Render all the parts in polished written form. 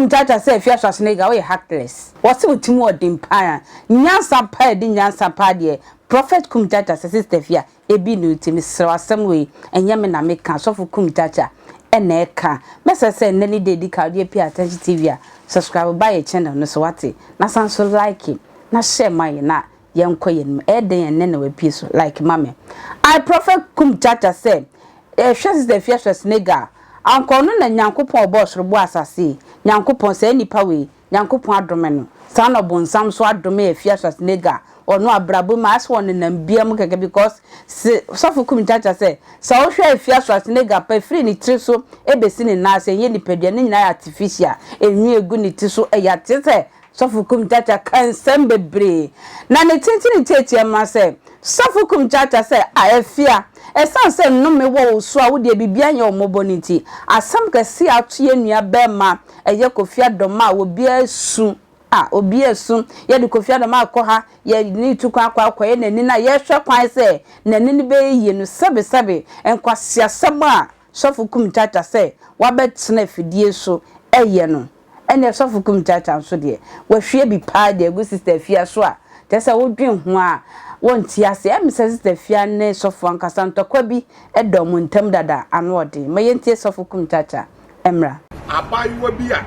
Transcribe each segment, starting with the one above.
Kumchacha say Afia Schwarzenegger we heartless. What's with Timu or Dimpire? Nyansa pa di nyansa pa de. Prophet Kumchacha says sister Afia ebi no timi sra some way enyame na make so for Kumchacha eneka. Mesa say nani dey ka dey pay attention TV. Subscribe buy a channel no so what na san so like it. Na share my na yenko yen eden yen na we piece like mama. I Prophet Kumchacha say sister Afia Schwarzenegger anko no na nyankopon obo sorobo asase nyankopon say nipa we nyankopon adome no san obonsam so adome Afia Schwarzenegger ono abrabo ma as won na biam keke because so for Kumchacha say so hwe Afia Schwarzenegger pa free ni tri so ebesi ni na say ye nipadua ni nyina artificial enwi egu ni ti so eya te say so for Kumchacha kan sem bebre na ne tintin tete ma say so for Kumchacha say Afia esan se no me wo so a wo de bibia nya omoboniti asam kase ato enua be ma eye Kofi Adoma wo bia su obi esu ye de Kofi Adoma akọ ye ni tukwa akwa ye nani na ye hwe kwan se nani ni be ye no sebe enkwase asem a sofu Kumchacha se wa betena fidie so eye no ene sofu Kumchacha so de wa hwe bi pa de go sister Afia so a te se wo dwen ho a wonti ase em se sister Afia ne sofu ankasa ntokwa bi edom ntam dada anode mayentie sofu Kumchacha emra abayiwa bi a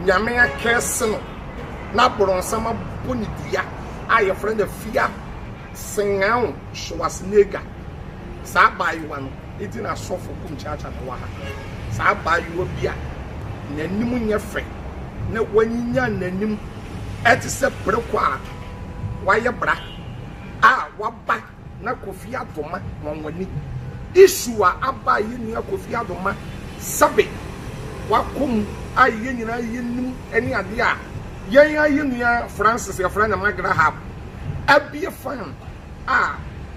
nyame akese no na bronsama bonidia aye friend Afia singaw Schwarzenegger sa abayiwa no edi na sofu Kumchacha no wa sa abayiwa bi a nanim nya fe na wanyinya nanim etise prekwa waye bra waba na Kofi Adoma nwani issue abaye ni Kofi Adoma sabe wakum aye nyina yenim eni ade a yen aye nua Francis ya friend Magra hab abie fan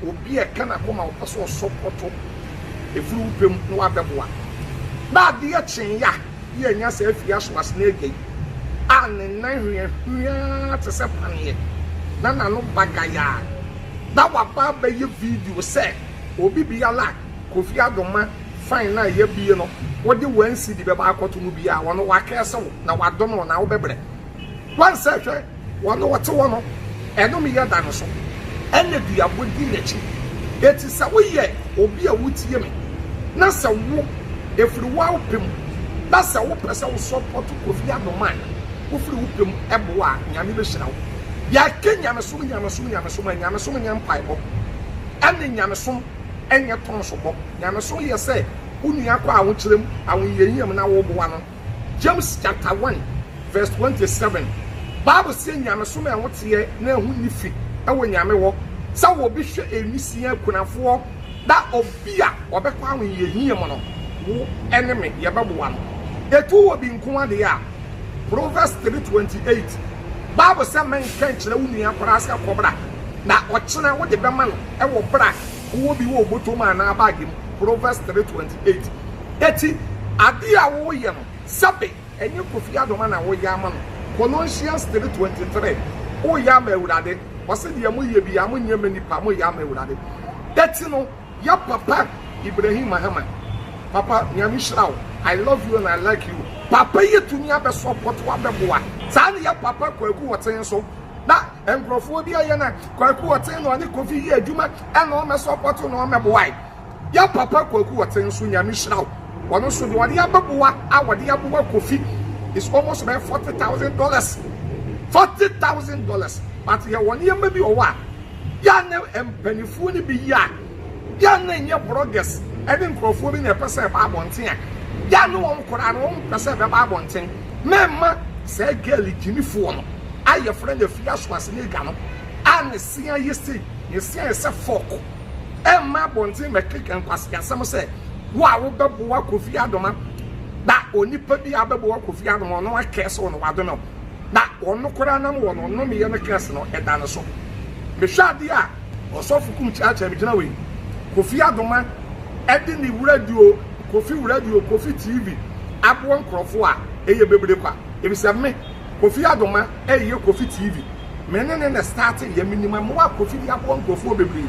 obi e kana koma oso sopoto efuru pem no abeboa na de ya chen ya nya se Afia Schwarzenegger ne na te se panie na no bagaya da waba be ye video say obi bia la Kofi Adoma fine na ye bie no wo de wansi di be ba akoto mu bia wono wakese wo na wadom no na wo bebre wan say hwe wono wote wono eno me ye da no so ene dua bodi nechi eti sa wo ye obi a wutie me na sa wo efiri wa opem na sa wo pese wo support Kofi Adoma wo firi wo pem ebo a nyame be hyira wo ya kenya me so nyampaibo ene nyame so enye ton so bo nyame so ye say unua kwa awo kirem awo yeyem na wo boa no James chapter 1 verse 27 Bible say nyame so me wote na hu nifi ewo nyame wo sa wo bi hwe enisia kunafo da obi a obekwa awo yeyem no wo enemy ye beboa no etu wo bi nko ade a Proverbs 3:28 Bible say men kan kire unua kwaraska kobra na ochena wo de bema no ewo bra wo bi wo boto ma na bag Proverbs 3:28 eti ade a wo ye no sabe enye Kofi Adoma na wo ya ma no Colossians 3:23 o ya ma ewurade wose de mo ye bi am nyema nipa mo ya ma ewurade eti no ya papa Ibrahim Muhammad papa nyame shirawo I love you and I like you papa ye tuni abe support wa beboa san ya papa kwaku woten so na enkrofo bi aye na kwaku woten no ne Kofi ye adwuma ena o me support no o meboa ya papa kwaku woten so nyame shirawo wono so de wode abeboa a wode aboa Kofi is almost about $40,000 $40,000 but ya woni yamba bi o wa ya na empanifu ni bi ya na nye bloggers ebe enkrofo bi na pese ba abonten a ya no won kora no won pese be ba abonten memma say girl jinifo no aye friend Afia Schwarzenegger no an sia yesi ye sia se fok emma bontin me click and pass yasam say wa wo beboa Kofi Adoma da onipa bi abeboa Kofi Adoma no akese no wado no da ono kora nam wo no me ye no kese no eda no so me hwade a osofu Kumchacha me gina we Kofi Adoma edi ni radio Kofi TV abo nkrofo a eye bebre kwa ebi se me Kofi Adoma eye Kofi TV menene na start ye minimum wa Kofi di abo nkrofo bebre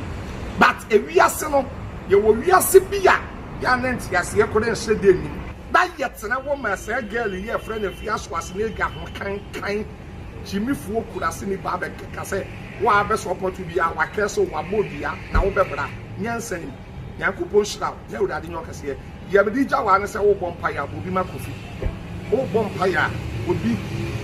but ewiase no ye wo wiase bia ya nenti ase ye kore nhye de ni that yet na woman say girl here friend Afia Schwarzenegger ho kan Jimmy Fuo could have seen Baba Kase, wa be support to be our castle, wa bobia, na wo bebra, nyansen, Yakupo Shroud, no daddy no kase. Yabidija wan say wo bompire, will be my Kofi. Oh bompire would be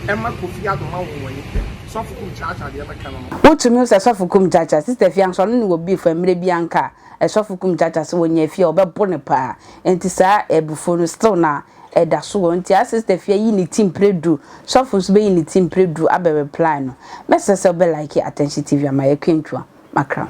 Emma Kofi Adoma when so for Kumchacha, the American. What to me say so for Kumchacha, sister Fiang so no will be for Mre Bianca, a so for Kumchacha so when ye feel be bonepa, and tisa e bufo still na. Eda so nti sister Fia yi ni team predu so for so be ni team predu abe reply no message say be like attention TV ama ye kwentwa makra